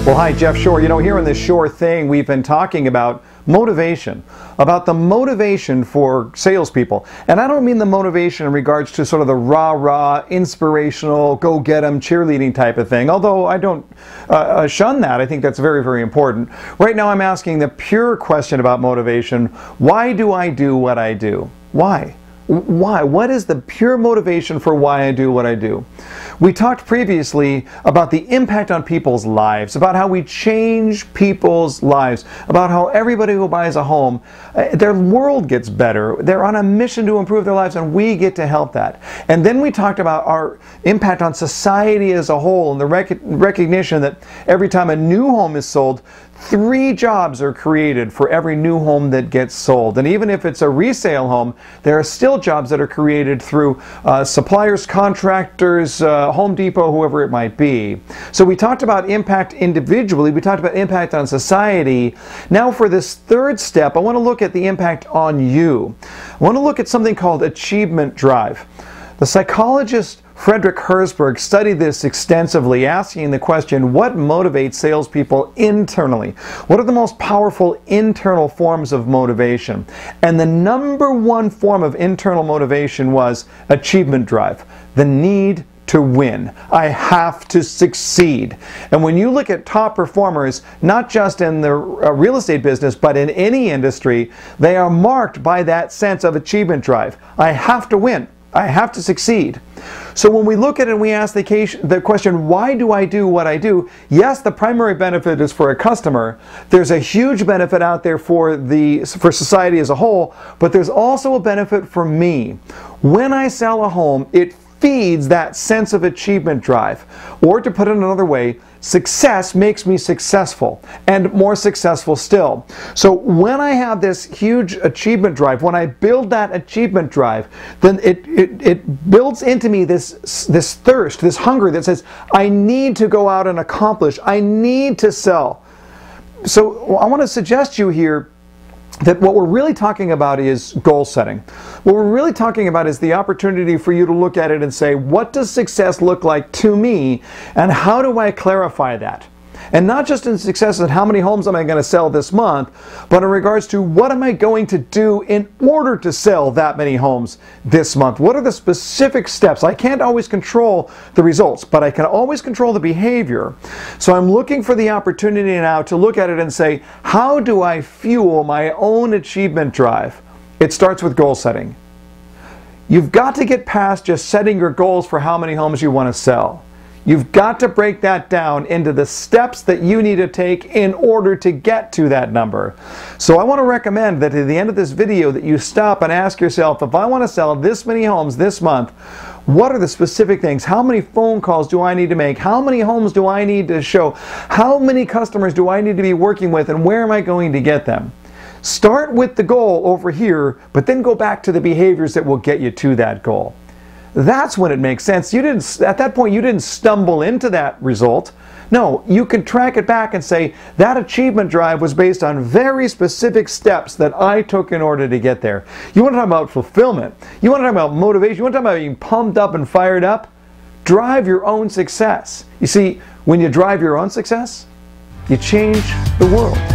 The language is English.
Well, hi, Jeff Shore. You know, here on this Shore thing, we've been talking about motivation, about the motivation for salespeople. And I don't mean the motivation in regards to sort of the rah-rah, inspirational, go-get-em, cheerleading type of thing, although I don't shun that. I think that's very, very important. Right now, I'm asking the pure question about motivation. Why do I do what I do? Why? Why? What is the pure motivation for why I do what I do? We talked previously about the impact on people's lives, about how we change people's lives, about how everybody who buys a home, their world gets better. They're on a mission to improve their lives, and we get to help that. And then we talked about our impact on society as a whole, and the recognition that every time a new home is sold, 3 jobs are created for every new home that gets sold. And even if it's a resale home, there are still jobs that are created through suppliers, contractors, Home Depot, whoever it might be. So we talked about impact individually, we talked about impact on society. Now for this third step, I want to look at the impact on you. I want to look at something called achievement drive. The psychologist Frederick Herzberg studied this extensively, asking the question, what motivates salespeople internally? What are the most powerful internal forms of motivation? And the #1 form of internal motivation was achievement drive, the need to win. I have to succeed. And when you look at top performers, not just in the real estate business, but in any industry, they are marked by that sense of achievement drive. I have to win. I have to succeed. So when we look at it and we ask the question, why do I do what I do? Yes, the primary benefit is for a customer. There's a huge benefit out there for society as a whole, but there's also a benefit for me. When I sell a home, it feeds that sense of achievement drive. Or to put it another way, success makes me successful, and more successful still. So when I have this huge achievement drive, when I build that achievement drive, then it builds into me this thirst, this hunger that says, I need to go out and accomplish, I need to sell. So I want to suggest you here that what we're really talking about is goal setting. What we're really talking about is the opportunity for you to look at it and say, what does success look like to me, and how do I clarify that? And not just in success and how many homes am I going to sell this month, but in regards to what am I going to do in order to sell that many homes this month? What are the specific steps? I can't always control the results, but I can always control the behavior. So I'm looking for the opportunity now to look at it and say, how do I fuel my own achievement drive? It starts with goal setting. You've got to get past just setting your goals for how many homes you want to sell. You've got to break that down into the steps that you need to take in order to get to that number. So I want to recommend that at the end of this video that you stop and ask yourself, if I want to sell this many homes this month, what are the specific things? How many phone calls do I need to make? How many homes do I need to show? How many customers do I need to be working with, and where am I going to get them? Start with the goal over here, but then go back to the behaviors that will get you to that goal. That's when it makes sense. At that point, you didn't stumble into that result. No, you can track it back and say, that achievement drive was based on very specific steps that I took in order to get there. You want to talk about fulfillment. You want to talk about motivation. You want to talk about being pumped up and fired up. Drive your own success. You see, when you drive your own success, you change the world.